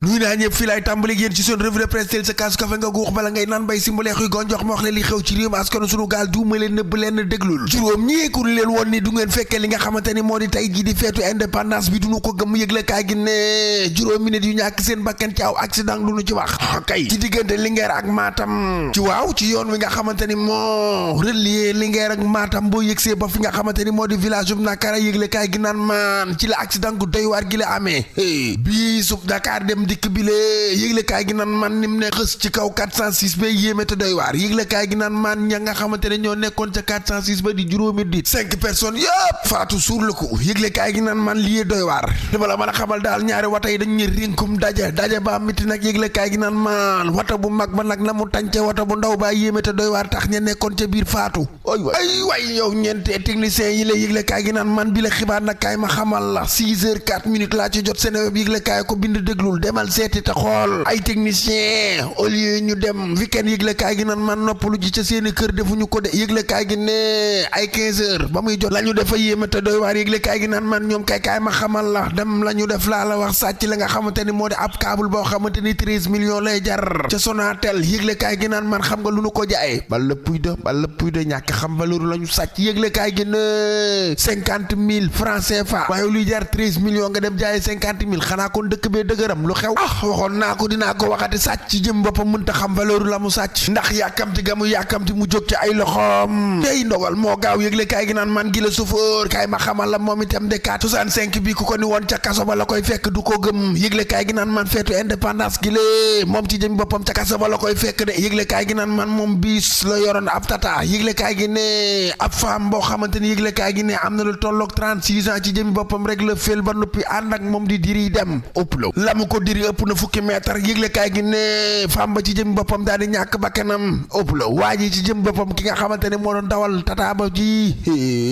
nuy naa ñëpp fii laay tàmbali yéen ci seen revue de presse tel sa kaasu kafe nga guux bala ngay naan bay simbalee xuy gonjox ma wax leen li xew ci réew mi askanu sunu gaal duuma leen nëbb leen déglul juróom ñii ku leen woon ni du ngeen fekkee li nga xamante ni moo di tey ji di feetu indépendance bi duñu ko gëm yëgle kaay gi ne juróom minute yu ñàkk seen bakkan ci aw accident lu nu ci wax kay ci diggante Linguère ak Matam ci waaw ci yoon wi nga xamante ni moo relier Linguère ak Matam boo yëgsee ba fi nga xamante ni moo di village bu Nakara yëgle kaay gi naan maan ci la accident gu doy waar gi la amee bii sub Dakar dem dikk bi lee yëgle kaay gi naan man nim ne xës ci kaw 406 ba yéeme te doy waar yëgle kaay gi naan man ña nga xamante ne ñoo nekkoon ca 406 ba di juróomi dit 5 personnes yëpp faatu suur la ko yëgle kaay gi naan man lii doy waar dama la mën a xamal daal ñaari wata yi dañ ñu rinkum daje ba miti nag yëgle kaay gi naan man wata bu mag ba nag na mu tànce wata bu ndaw ba yéeme te doy waar tax ña nekkoon ca biir faatu ay waay yow ñeente technicien yi la yëgle kaay gi naan man bi la xibaar nag kaay ma xamal la 6 heures 4 minutes laa ci jot Seneweb yëgle kaay ko bind déglul demal seeti te xool ay technicien au lieu ñu dem weekend yëgle kaay gi nan man noppalu ji ca seeni kër defuñu ko de yëgle kaay gi ne ay 15 heures ba muy jot la ñu defa yéeme te doy waar yëgle kaay gi nan man ñoom kaay ma xamal la dem la ñu def laa la wax sàcc la nga xamante ni moo di ab câble boo xamante ni 13 millions lay jar ca Sonatel yëgle kaay gi naan man xam nga lu nu ko jaay bala puy de ñàkk xam valeur la ñu sàcc yëgle kaay gi ne 50 000 francs CFA waaye luy jar 13 millions nga dem jaayee 50 000 xanaa kon dëkk bee dëgëram lu xew waxoon naa ko dinaa ko waxati sàcc ci jëm boppam mënta xam valeur la mu sàcc ndax yàkkamti ga mu yàkkamti mu jóg ci ay loxoom tey ndogal moo gaaw yëgle kaay gi naan man gi la chauffeur kaay ma xamal la moom itam de 65 bi ku ko ni woon ca kaso ba la koy fekk du ko gëm yëgle kaay gi naan man feetu indépendance gi lée moom ci jëm boppam ca kaso ba la koy fekk de yëgle kaay gi naan man moom biis la yoroon ab tata yëgle kaay gi ne ab femme boo xamante ni yëgle kaay gi ne am na lu tolloog 36 ans ci jëm boppam rek la fel ba noppi ànd ak moom di diri dem ëpp la mu ko diri ëpp na fukki mètre yëgle kaay gi ne femme ba ci jëm boppam daal di ñàkk bakkanam ëpp la waa ji ci jëm boppam ki nga xamante ne moo doon dawal tata ba ji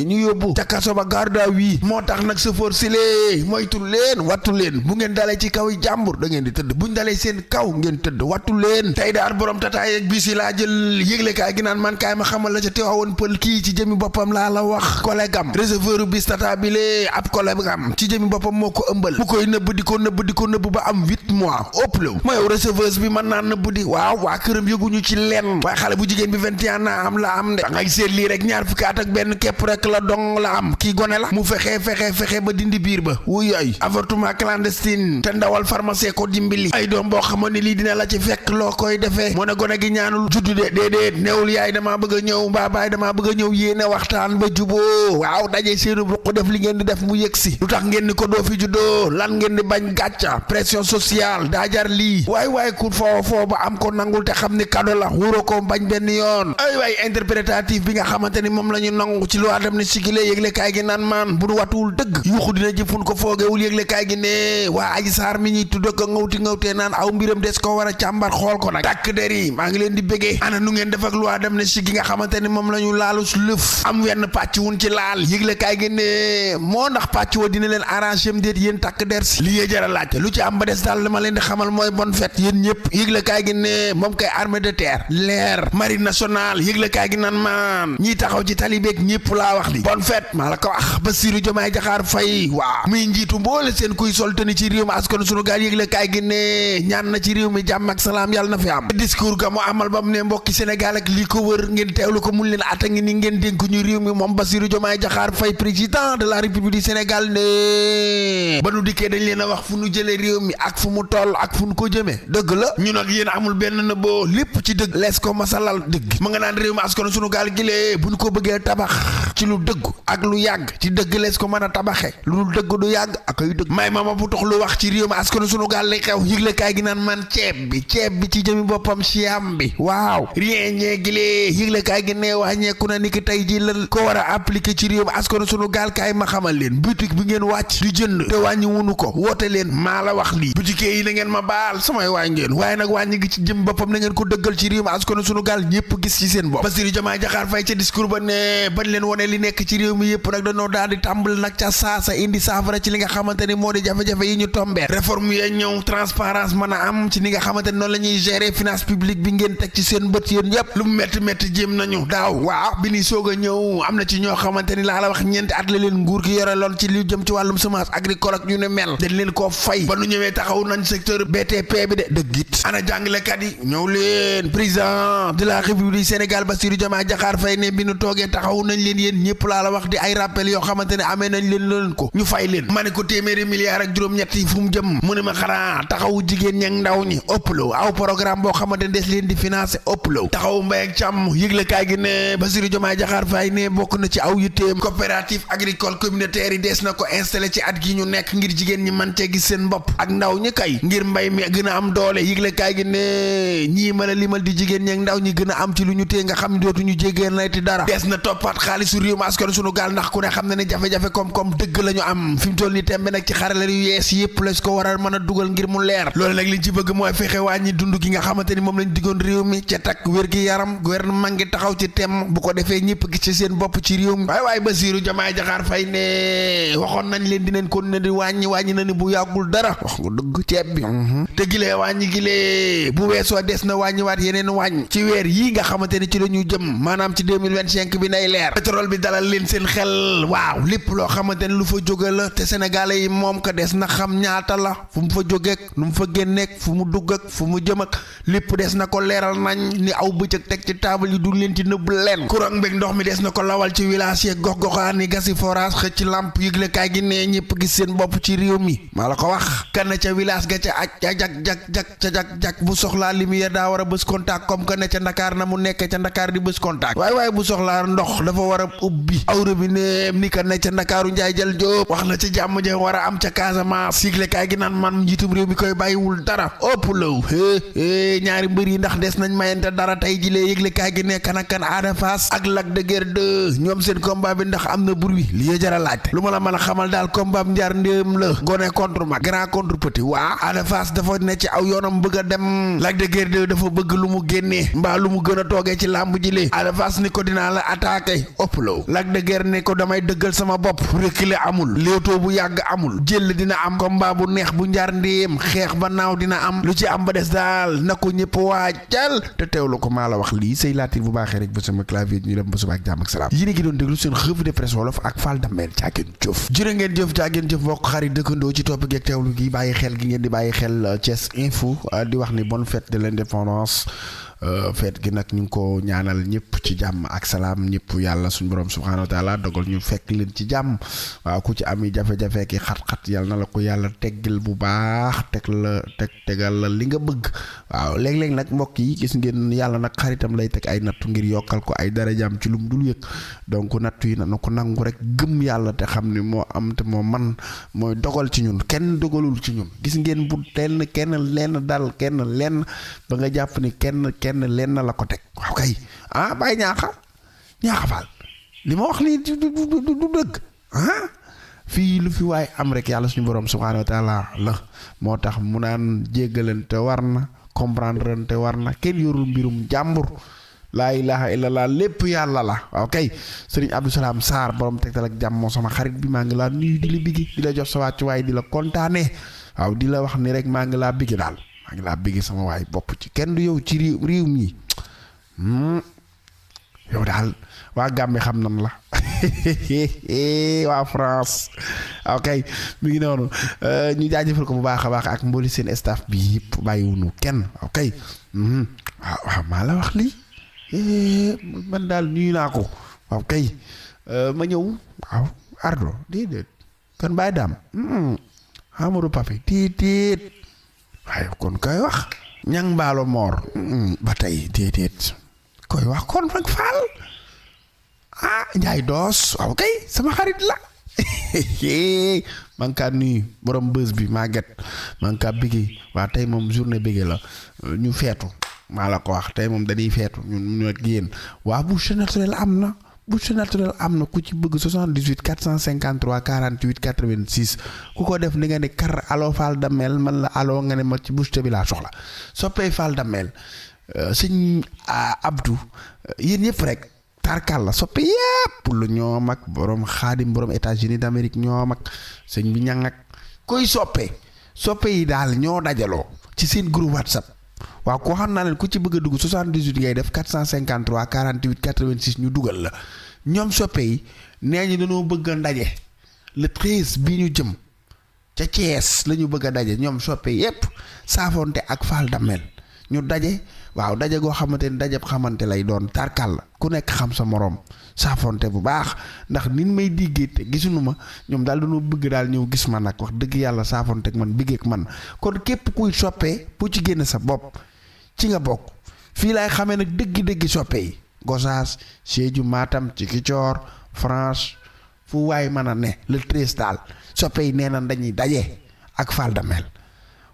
ñu yóbbu ca kaso ba garde à vue moo tax nag chauffeur si lee moytu leen wattu leen bu ngeen dalee ci kaw yi jàmbur da ngeen di tëdd buñ dalee seen kaw ngeen tëdd wattu leen tey daal borom tata yeeg bi si laa jël yëgle kaay gi naan man kaay ma xamal la ca teewoon pël kii ci jëmi boppam laa la wax collègue am réserveur bis tata bi lee ab collègue am ci jëmi boppam moo ko ëmbal mu koy nëbb di ko nëbb ba am 8 mois ëpp la mooy receveuse bi mën naa nëbb di waaw waa këram yëguñu ci lenn waaye xale bu jigéen bi 21 ans am la am de da ngay seet lii rek ñaar fukki at ak benn képp rek la dong la am kii gone la mu fexe ba dindi biir ba wuy ay avortement clandestine te ndawal pharmacie ko dimbali ay doom boo xamoon ne lii dina la ci fekk loo koy defee mu ne gone gi ñaanul juddu de déedéet neewul yaay damaa bëgg a ñëw mbaa baay damaa bëgg a ñëw yéene waxtaan ba juboo waaw daje seenu ruq def li ngeen di def mu yëgsi lu tax ngeen ni ko doo fi juddoo lan ngeen di bañ gàcca pression sociale daa jar lii waay ku foo ba am ko nangul te xam ni cadeau la wuro ko bañ benn yoon ay interprétatif bi nga xamante ni moom la ñu nangu ci loi d'amnistie gi lee yëgle kaay gi naan maan bu nu watuwul dëgg yuuxu dina jëfun ko foogewul yëgle kaay gi ne waa Adji Sarr mi ñuy tudd ko ngawtee naan aw mbiram des ko war a càmbar xool ko nag tàkk der yi maa ngi leen di bëggee ana nu ngeen def ak loi d'amnistie gi nga xamante ni moom la ñu laalu su lëf am wenn pàcc wun ci laal yëgle kaay gi ne moo ndax pàcc wa dina leen arrangé m déet yéen tàkk der si li yee jara laajte lu ci am ba des daal dama leen di xamal mooy bonne fête yéen ñëpp yëgle kaay gi ne moom kay armée de terre l'air marine nationale yëgle kaay gi naan maan ñiy taxaw ci talibeeg ñëpp laa wax li bonne fête maa la ko wax Bassirou Diomaye Diakhar Faye waaw muy njiitu mboole seen kuy sol tani ci réew mi askan sunu gaal yëgle kaay gi ne ñaan na ci réew mi jàmm ak salaam yàlla na fi am discours ga mu amal ba mu ne mbokki Sénégal ak lii ko wër ngeen teewlu ko mun leen atta ngi ni ngeen dénk ñu réew mi moom Bassirou Diomaye Diakhar Faye président de la République du Sénégal ne ba nu dikkee dañ leen a wax fu nu jëlee réew mi ak fu mu toll ak fu nu ko jëmee dëgg la ñu nag yéen amul benn na boo lépp ci dëgg lees ko masalal dëgg ma nga naan réew mi askan sunu gaal gilee bu ñu ko bëggee tabax ci lu dëgg ak lu yàgg ci dëgg lees ko mën a tabaxe lu dëgg du yàgg ak ay dëgg may ma bu tax lu wax ci réew mi askan sunu gaal lay xew yëgle kaay gi naan man ceeb bi ci jëmi boppam siam bi waaw rien ñee gilee yëgle kaay gi ne wàññeeku na ni ki tey ji la ko war a appliquer ci réew mi askan sunu gaal kaay ma xamal leen boutique bi ngeen wàcc di jënd te wàññi wunu ko woote leen maa la wax lii boutique yi na ngeen ma baal samay waay ngeen waaye nag wàññi gi ci jëm boppam na ngeen ko dëggal ci réew mi askan sunu gaal ñëpp gis ci seen bopp Bassirou Diomaye Diakhar Faye ca discours ba ne bañ leen wone li nekk ci réew mi yëpp nag dañoo daal di tàmbali nag ca saasa indi saafara ci li nga xamante ni moo di jafe-jafe yi ñu tombee réforme yi ñëw transparence mën a am ci ni nga xamante ni noonu la ñuy gérer finance publique bi ngeen teg ci seen bët yéen yëpp lu mu métti jéem nañu daaw waaw bi ni soog a ñëw am na ci ñoo xamante ni laa la wax ñeenti at la leen nguur gi yore loon ci li jëm ci wàllum semence agricole ak ñu ne mel dañ leen koo fay ba nu ñëwee taxaw nañ secteur BTP bi de dëggit ana jàngalekat yi ñëw leen président de la République du Sénégal Bassirou Diomaye Diakhar Faye ne bi nu toogee taxaw nañ leen yéen ñëpp laa la wax di ay rappel yoo xamante ne amee nañ leen ko ñu fay leen ma ne ko téeméeri milliards ak juróom-ñett yi fu mu jëm mu ne ma xanaa taxawu jigéen ña ndaw ñi ëpplo aw programme boo xamante ne des leen di financer ëpplo taxawu mbay ak càmm yëgle kaay gi ne Bassirou Diomaye Diakhar Faye ne bokk na ci aw yitteem coopérative agricole communautaire yi des na ko installé ci at gi ñu nekk ngir jigéen ñi mën cee gis seen bopp ak ndaw ñi kay ngir mbay mi gën a am doole yëgle kaay gi ne ñii ma la limal di jigéen ñi ak ndaw ñi gën a am ci lu ñu tee nga xam ne dootuñu jégéen nayti dara des na toppaat xaalisu réew mi askan sunu gaal ndax ku ne xam ne ne jafe-jafe koom-koom dëgg la ñu am fi mu toll nii tembe nag ci xarala yu yees yëpp la ko war a mën a dugal ngir mu leer loolu nag liñ ci bëgg mooy fexe wàññi dund gi nga xamante ni moom lañ diggoon réew mi ca takk wér gi yaram gouvernement ngi taxaw ci tem bu ko defee ñëpp gis ci seen bopp ci réew mi waaye Bassirou Diomaye Diakhar Faye ne waxoon nañ leen dinañ ko ne di wàññi na ni bu yàggul dara wax nga dëgg ceeb bi te gilee wàññi gilee bu weesoo des na wàññiwaat yeneen wàññ ci weer yii nga xamante ni ci la ñu jëm maanaam ci 2025 bi nay leer pétrole bi dalal leen seen xel waaw lépp loo xamante ni lu fa jóge la te sénégalais yi moom ko des na xam ñaata la fu mu fa jógeek nu mu fa génneek fu mu dugg ak fu mu jëm ak lépp des na ko leeral nañ ni aw bëccëg teg ci taabal yi du leen ci nëbb leen courant beeg ndox mi des na ko lawal ci village yeeg gox-goxaan yi gasi forage xëcc lamp yëgle kaay gi ne ñëpp gis seen bopp ci réew mi maa la ko wax kan ca village ga ca aj ca jag bu soxlaa lumière daa war a bës contact comme que ne ca Ndakaar na mu nekk ca Ndakaar di bës contact waaye bu soxlaa ndox dafa war a ubbi aw robinet ni ka ne ca Ndakaaru Njaay jël Jóob wax na ci jàmm ja war a am ca Casamance yëgle kaay gi naan man njiitum réew mi koy bàyyiwul dara ëpp law ñaari mbër yi ndax des nañ mayante dara tey jilee yëgle kaay gi ne kan Ada Fass ak Lac de Guiers 2 ñoom seen combat bi ndax am na bruit li jara laaj lu ma la mën a xamal daal combat bi njaar ndéem la gone contre mag grand contre petit waa Ada Fass dafa ne ci aw yoonam bëgg a dem Lac de Guiers 2 dafa bëgg lu mu génnee mbaa lu mu gën a toogee ci làmb ji lee Ada Fass ni ko dinaa la attaqué ëpp law Lac de Guiers ne ko damay dëggal sama bopp reculer amul léewtoo bu yàgg amul jël dina am combat bu neex bu njaar ndéem xeex ba naaw dina am lu ci am ba des daal na ko ñëpp waajal te teewlu ko maa la wax lii say laatir bu baaxee rek ba sama clavier ñu dem ba suba ak jàmm ak salaam yéen a ngi doon déglu seen revue de presse wolof ak Fall Damel caageen jëf jërë ngeen jëf caageen jëf mbokk xarit dëkkandoo ci topp geeg teewlu gi bàyyi xel gi ngeen di bàyyi xel Thiès Info di wax ni bonne fête de l'indépendance feet gi nag ñu ngi ko ñaanal ñëpp ci jàmm ak salaam ñëpp yàlla suñu borom subhaanahu wa taala dogal ñu fekk leen ci jàmm waaw ku ci ami jafe-jafe ki xat-xat yàlla na la ko yàlla teggil bu baax tegal la li nga bëgg waaw léeg-léeg nag mbokk yi gis ngeen yàlla nag xaritam lay teg ay nattu ngir yokkal ko ay darajaam ci lum dul yëg donc nattu yi na ko nangu rek gëm yàlla te xam ni moo am te moo man mooy dogal ci ñun kenn dogalul ci ñun gis ngeen bu kenn lenn dal kenn lenn ba nga jàpp ni kenn leen na la ko teg waaw kay bàyyi ñaaxa faal li ma wax nii du dëgg fii lu fi waaye am rek yàlla suñu borom subhaanahu wa taala la moo tax mu naan jéggalante war na comprendre te war na kenn yorul mbirum jàmbur laa ilaha illallah lépp yàlla la waaw kay sëriñ Abdou Salam Sarr borom tegtal ak jàmm moo sama xarit bi maa ngi laa nuyu di la bigi di la jox sa wàccu waaye di la kontaane waaw di la wax ni rek maa ngi laa bigi daal maa ngi laa bëgg sama waay bopp ci kenn du yow ci réew mi yow daal waa Gambie xam nan la waa France ok mi ngi noonu ñu jaajëfal ko bu baax a baax ak mbooli seen staff bi yëpp bàyyiwunu kenn ok waaw maa la wax lii man daal nuyu naa ko waaw kay ma ñëw waaw ardo déedéet kon bàyyi daam Amadou Pape tiit waaye kon koy wax ñang mbaalo moor ba tey déedéet koy wax kon fag faal njaay doos waaw kay sama xarit la man kaa nuyu borom bës bi màgget man kaa bigi waa tey moom journée bigi la ñu feetu maa la ko wax tey moom dañuy feetu ñun ak yéen waa bouche naturelle am na bouche naturelle am na ku ci bëgg 78 453 48 86 ku ko def ni nga ne kar allo Fall Damel man la allo nga ne ma ci bouche bi laa soxla soppee Fall Damel sëñ Abdou yéen ñëpp rek tarkal la soppe yépp lu ñoom ak borom xaadim borom États-Unis d'Amérique ñoom ak sëñ bi ñang ak koy soppe yi daal ñoo dajaloo ci seen groupe WhatsApp waaw koo xam naa leen ku ci bëgg a dugg 78 ngay def 453 48 86 ñu dugal la ñoom soppe yi nee ñu dañoo bëgg a ndaje le 13 bii ñu jëm ca Thiès la ñu bëgg a daje ñoom soppe yépp saafonte ak Fall Damel ñu daje waaw daje goo xamante ni daje xamante lay doon tarkal la ku nekk xam sa moroom saafonte bu baax ndax nit may diggee te gisuñu ma ñoom daal dañoo bëgg daal ñëw gis ma nag wax dëgg yàlla saafonte ak man biggeek man kon képp kuy soppee bu ci génn sa bopp ci nga bokk fii laay xamee nag dëggi soppe yi Gossas Sédhiou Matam Ziguinchor France fu waay mën a ne le 13 daal soppe yi nee na dañuy daje ak Fall Damel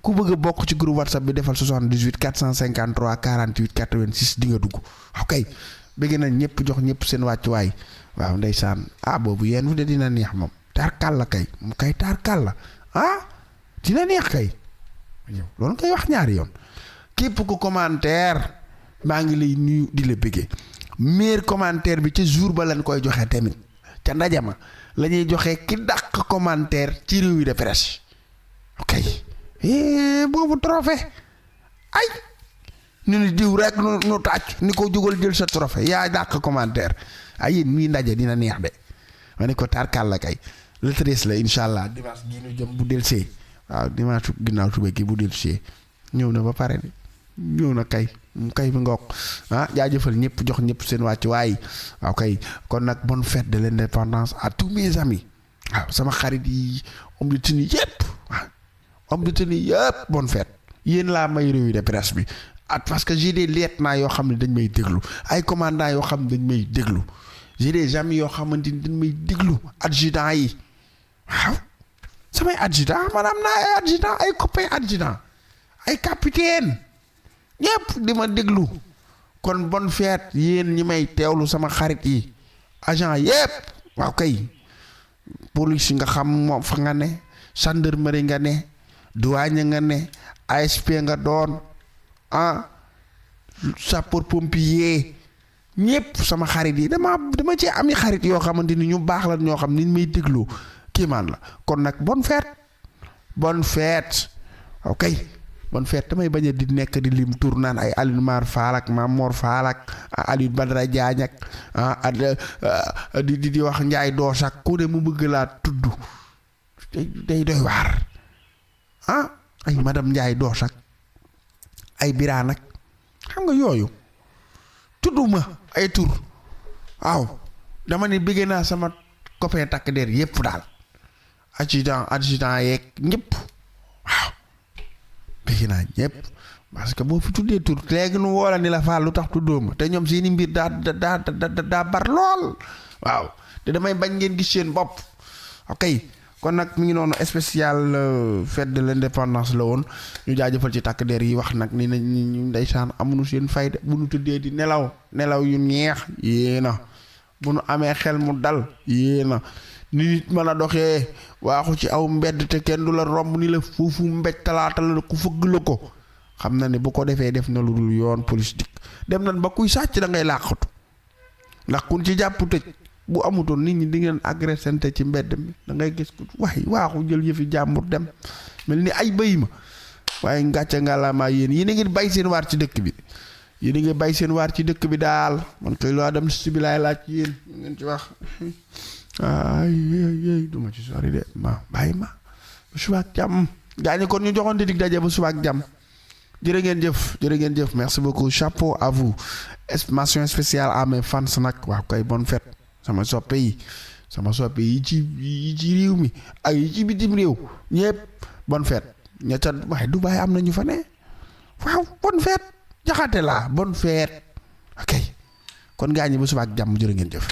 ku bëgg a bokk ci groupe WhatsApp bi defal 78 453 48 86 di nga dugg ok bëgg nañ ñëpp jox ñëpp seen wàccuwaay waaw ndeysaan boobu yéen fu de dina neex moom tarkal la kay mu kay tarkal la dina neex kay loolu ngay wax ñaari yoon képp ku commentaire maa ngi lay nuyu di la bëggee meilleur commentaire bi ca jour ba lañ koy joxe tamit ca ndaje ma la ñuy joxe ki dàq commentaire ci revue de presse ok boobu trophée ay ñu ni diw rek nu tàcc ni ko jógal jël sa trophée yaa dàq commentaire ay yéen mii ndaje dina neex de ma ne ko tarkal la kay le 13 la incha allah dimanche gi ñu jëm bu del see waaw dimanche ginnaaw suba gi bu del see ñëw na ba pare de ñëw na kay bi ngoog jaajëfal ñëpp jox ñëpp seen wàcc waay waaw kay kon nag bonne fête de l'indépendance à tous mes amis waaw sama xarit yi homme de tenue yëpp homme de tenue yëpp bonne fête yéen laa may revue de presse bi parce que j'ai des lieutenants yoo xam ne dañ may déglu ay commandants yoo xam ne dañ may déglu j'ai des amis yoo xamante ni dañ may déglu adjudant yi waaw samay adjudant man am naa ay adjudant ay copain adjudant ay capitaine ñëpp di ma déglu kon bonne fête yéen ñi may teewlu sama xarit yi agent yëpp waaw kay police nga xam moom fa nga ne gendarmerie nga ne douane nga ne ASP nga doon sapeur pompier ñëpp sama xarit yi dama ci ami xarit yoo xamante ni ñu baax la ñoo xam ni may déglu kiimaan la kon nag bonne fête ok bonne fête damay bañ a di nekk di lim tur naan ay Alioune Mar Fall ak Mame Mor Fall ak Alioune Badara Diagne ak di wax Njaay Doos ak ku ne mu bëgg laa tudd day doy waar ay madame Njaay Doos ak ay biraan ak xam nga yooyu tudduma ay tur waaw dama ne bëgg naa sama copain takk der yépp daal adjudant yeeg ñëpp waaw bëgg naa ñëpp parce que boo fi tuddee tur léegi nu woola ni la faal lu tax tuddoo ma te ñoom seeni mbir daa bar lool waaw te damay bañ ngeen gis seen bopp ok kon nag mi ngi noonu spécial fête de l'indépendance la woon ñu jaajëfal ci takk der yi wax nag ni nañ ñu ndeysaan amuñu seen fayda bu nu tëddee di nelaw yu neex yéena bu nu amee xel mu dal yéena ni nit mën a doxee waaxu ci aw mbedd te kenn du la romb ni la foofu mbéj talaata la ku fëgg la ko xam na ne bu ko defee def na lu dul yoon police dik dem nañ ba kuy sàcc da ngay làqatu ndax kun ci jàpp tëj bu amutoon nit ñi di ngeen agressante ci mbedd mi da ngay gis ko waaxu jël yëfi jàmbur dem mel ni ay bëy ma waaye ngàcce ngàllaamaa yéen a ngi bay seen waar ci dëkk bi yéen a ngi bay seen waar ci dëkk bi daal man koy loo dem si bi laay laaj yéen ngeen ci wax ay duma ci sori de ma bàyyi ma bu subaak jàmm gaañu kon ñu joxoon dig daje bu subaak jàmm jërë ngeen jëf merci beaucoup chapeau à vous mention spéciale à mes fans nag waaw koy bonne fête sama soppe yi ci réew mi ak yi ci bitim réew ñëpp bonne fête ña ca waaye Dubaay am na ñu fa ne waaw bonne fête jaxate la bonne fête ok kon gaañu bu subaak jàmm jërë ngeen jëf